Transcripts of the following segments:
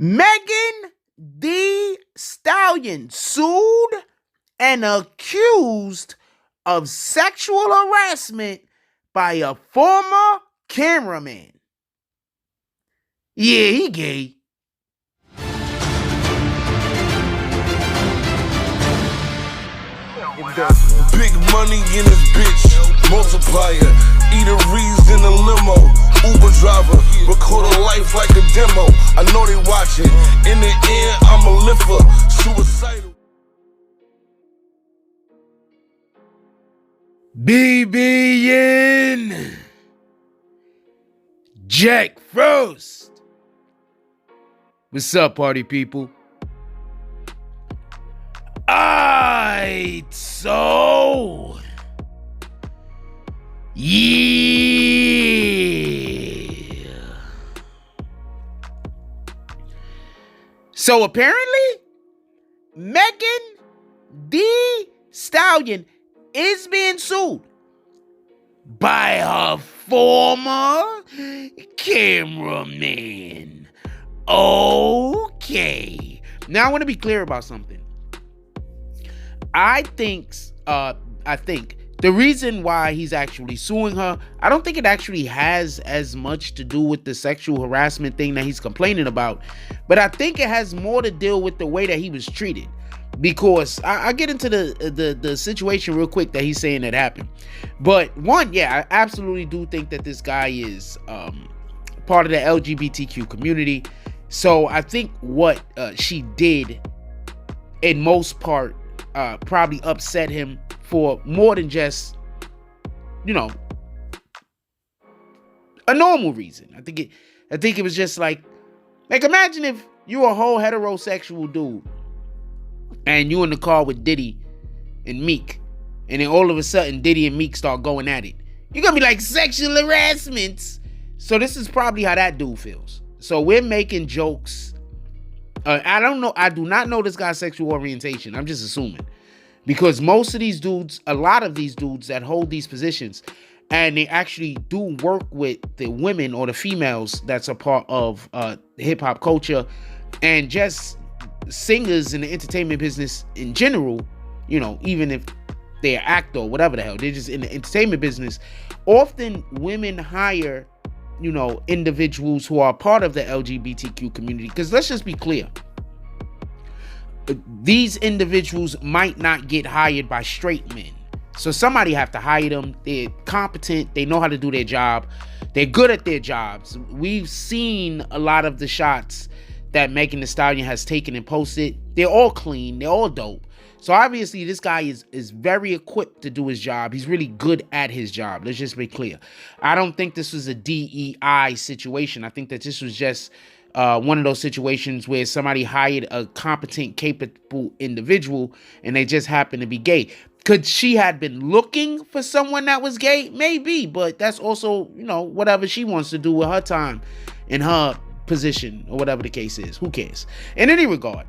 Megan Thee Stallion sued and accused of sexual harassment by a former cameraman. Yeah, he gay. Big money in this bitch, multiplier. Eateries in a limo, Uber driver. Record a life like a demo. I know they watching. In the end, I'm a lifter, suicidal. BBN Jack Frost. What's up, party people? So yeah. So apparently, Megan Thee Stallion is being sued by her former cameraman. Okay. Now I want to be clear about something. I think the reason why he's actually suing her, I don't think it actually has as much to do with the sexual harassment thing that he's complaining about, but I think it has more to deal with the way that he was treated. Because I get into the situation real quick that he's saying that happened. But one, yeah, I absolutely do think that this guy is part of the LGBTQ community. So I think what she did, in most part, probably upset him for more than just, a normal reason. I think it was just like imagine if you were a whole heterosexual dude and you in the car with Diddy and Meek, and then all of a sudden Diddy and Meek start going at it. You're gonna be like, sexual harassment. So this is probably how that dude feels. So we're making jokes. I don't know. I do not know this guy's sexual orientation. I'm just assuming. Because most of these dudes, a lot of these dudes that hold these positions, and they actually do work with the women or the females that's a part of hip hop culture, and just singers in the entertainment business in general, even if they're actor or whatever the hell, they're just in the entertainment business. Often women hire, individuals who are part of the LGBTQ community. Because let's just be clear. These individuals might not get hired by straight men. So somebody have to hire them. They're competent. They know how to do their job. They're good at their jobs. We've seen a lot of the shots that Megan Thee Stallion has taken and posted. They're all clean. They're all dope. So obviously this guy is very equipped to do his job. He's really good at his job. Let's just be clear. I don't think this was a DEI situation. I think that this was just one of those situations where somebody hired a competent, capable individual and they just happened to be gay. Could she had been looking for someone that was gay? Maybe, but that's also, whatever she wants to do with her time in her position or whatever the case is. Who cares? In any regard,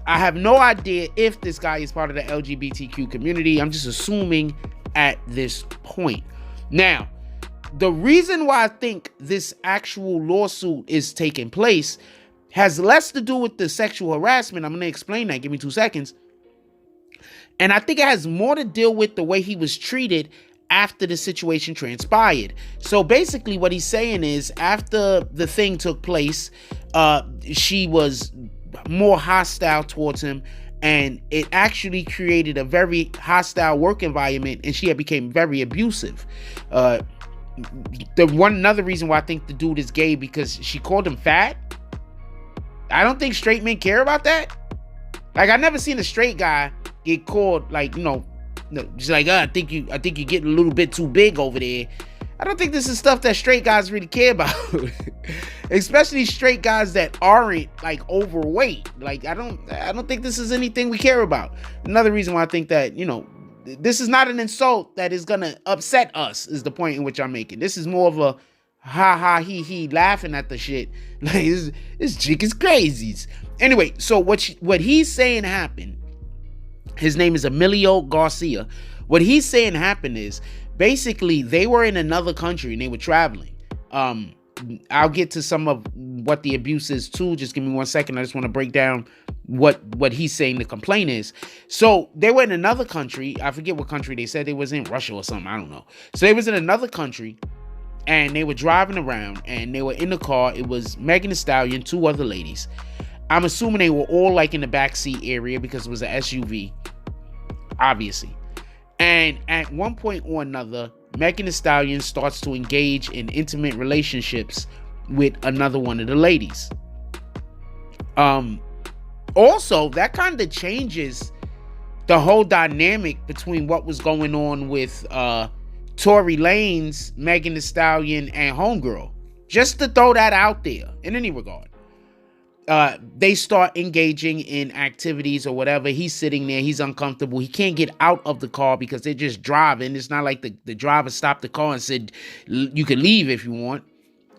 I have no idea if this guy is part of the LGBTQ community. I'm just assuming at this point. Now, the reason why I think this actual lawsuit is taking place has less to do with the sexual harassment. I'm going to explain that. Give me 2 seconds. And I think it has more to deal with the way he was treated after the situation transpired. So basically what he's saying is, after the thing took place, she was more hostile towards him, and it actually created a very hostile work environment, and she had become very abusive. Another reason why I think the dude is gay, because she called him fat. I don't think straight men care about that. Like, I never seen a straight guy get called, just like, I think you're getting a little bit too big over there. I don't think this is stuff that straight guys really care about. Especially straight guys that aren't overweight. I don't think this is anything we care about. Another reason why I think that, this is not an insult that is gonna upset us, is the point in which I'm making. This is more of a ha ha he laughing at the shit. Like, this chick is crazy. Anyway, so what he's saying happened. His name is Emilio Garcia. What he's saying happened is, basically, they were in another country and they were traveling. I'll get to some of what the abuse is too. Just give me 1 second. I just want to break down what he's saying the complaint is. So they were in another country. I forget what country they said. They was in Russia or something. I don't know. So they was in another country, and they were driving around, and they were in the car. It was Megan Thee Stallion, 2 other ladies. I'm assuming they were all like in the backseat area because it was an SUV, obviously. And at one point or another, Megan Thee Stallion starts to engage in intimate relationships with another one of the ladies. Also, that kind of changes the whole dynamic between what was going on with Tory Lanez, Megan Thee Stallion, and Homegirl. Just to throw that out there in any regard. They start engaging in activities or whatever. He's sitting there. He's uncomfortable. He can't get out of the car because they're just driving. It's not like the driver stopped the car and said, you can leave if you want.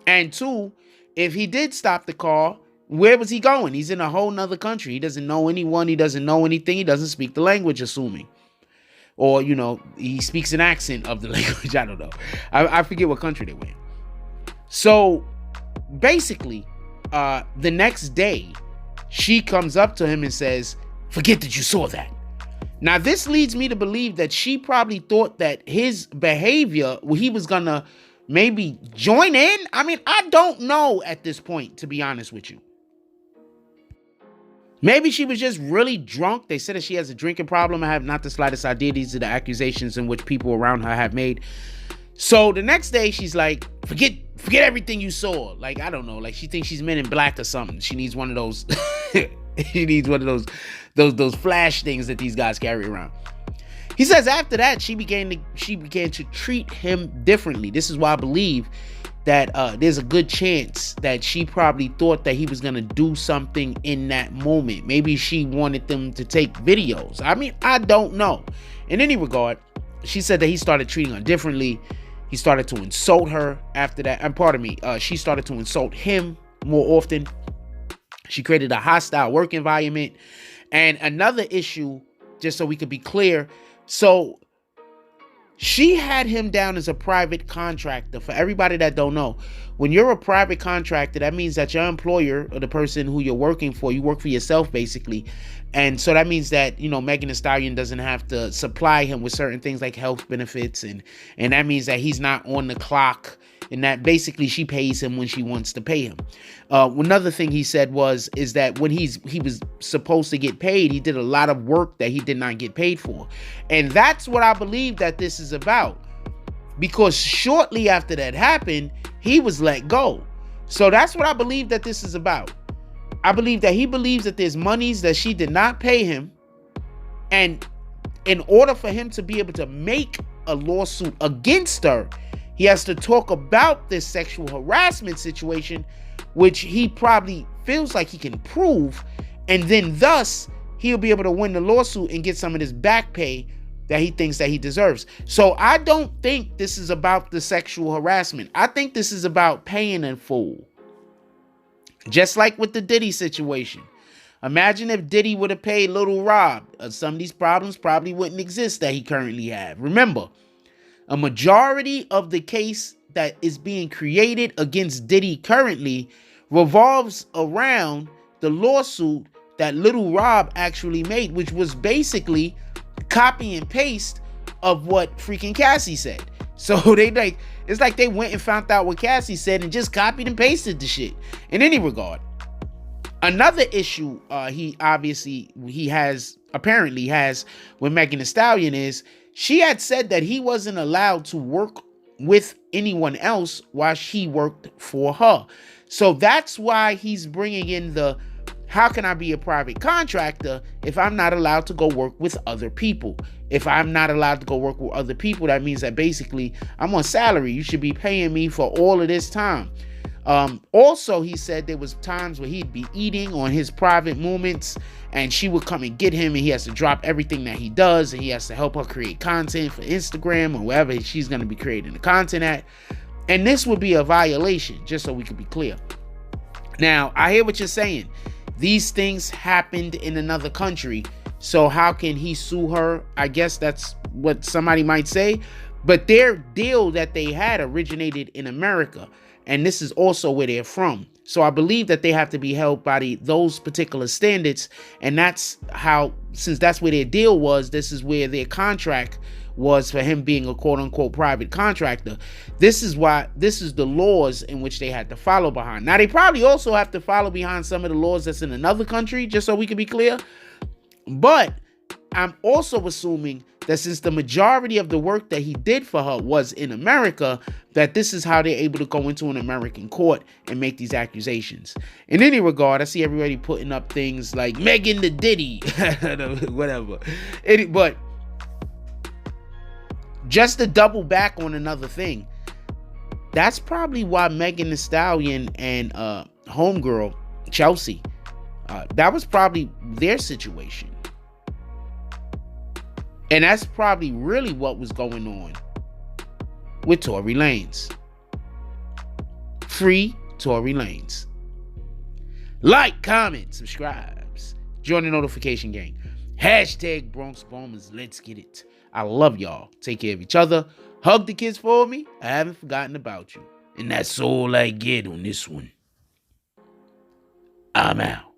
And 2, if he did stop the car, where was he going? He's in a whole nother country. He doesn't know anyone. He doesn't know anything. He doesn't speak the language, assuming. Or, he speaks an accent of the language. I don't know. I forget what country they were in. So, basically, the next day, she comes up to him and says, forget that you saw that. Now, this leads me to believe that she probably thought that his behavior, he was gonna maybe join in. I mean, I don't know at this point, to be honest with you. Maybe she was just really drunk. They said that she has a drinking problem. I have not the slightest idea. These are the accusations in which people around her have made. So the next day, she's like, forget everything you saw. Like, I don't know. Like, she thinks she's Men in Black or something. She needs one of those. She needs one of those flash things that these guys carry around. He says after that, she began to treat him differently. This is why I believe that there's a good chance that she probably thought that he was going to do something in that moment. Maybe she wanted them to take videos. I mean, I don't know. In any regard, she said that he started treating her differently. He started to insult her after that. And pardon me, she started to insult him more often. She created a hostile work environment. And another issue, just so we could be clear, so she had him down as a private contractor. For everybody that don't know, when you're a private contractor, that means that your employer or the person who you're working for, you work for yourself basically. And so that means that, Megan Thee Stallion doesn't have to supply him with certain things like health benefits. And that means that he's not on the clock, and that basically she pays him when she wants to pay him. Another thing he said is that when he was supposed to get paid, he did a lot of work that he did not get paid for. And that's what I believe that this is about. Because shortly after that happened, he was let go. So that's what I believe that this is about. I believe that he believes that there's monies that she did not pay him. And in order for him to be able to make a lawsuit against her, he has to talk about this sexual harassment situation, which he probably feels like he can prove. And then thus, he'll be able to win the lawsuit and get some of this back pay that he thinks that he deserves. So I don't think this is about the sexual harassment. I think this is about paying in full. Just like with the Diddy situation. Imagine if Diddy would have paid Little Rob. Some of these problems probably wouldn't exist that he currently have. Remember, a majority of the case that is being created against Diddy currently revolves around the lawsuit that Little Rob actually made, which was basically copy and paste of what freaking Cassie said. So it's like they went and found out what Cassie said and just copied and pasted the shit. In any regard, another issue he apparently has with Megan Thee Stallion is she had said that he wasn't allowed to work with anyone else while she worked for her. So that's why he's bringing in the, how can I be a private contractor if I'm not allowed to go work with other people? If I'm not allowed to go work with other people, that means that basically I'm on salary. You should be paying me for all of this time. Also, he said there was times where he'd be eating on his private moments and she would come and get him and he has to drop everything that he does and he has to help her create content for Instagram or wherever she's going to be creating the content at. And this would be a violation, just so we can be clear. Now, I hear what you're saying. These things happened in another country. So how can he sue her? I guess that's what somebody might say. But their deal that they had originated in America. And this is also where they're from. So I believe that they have to be held by those particular standards. And that's how, since that's where their deal was, this is where their contract was for him being a quote unquote private contractor. This is the laws in which they had to follow behind. Now they probably also have to follow behind some of the laws that's in another country, just so we can be clear. But I'm also assuming that since the majority of the work that he did for her was in America, that this is how they're able to go into an American court and make these accusations. In any regard, I see everybody putting up things like Megan the Diddy, whatever. But just to double back on another thing, that's probably why Megan Thee Stallion and homegirl Chelsea, that was probably their situation. And that's probably really what was going on with Tory Lanez. Free Tory Lanez. Like, comment, subscribes. Join the notification gang. Hashtag Bronx Bombers. Let's get it. I love y'all. Take care of each other. Hug the kids for me. I haven't forgotten about you. And that's all I get on this one. I'm out.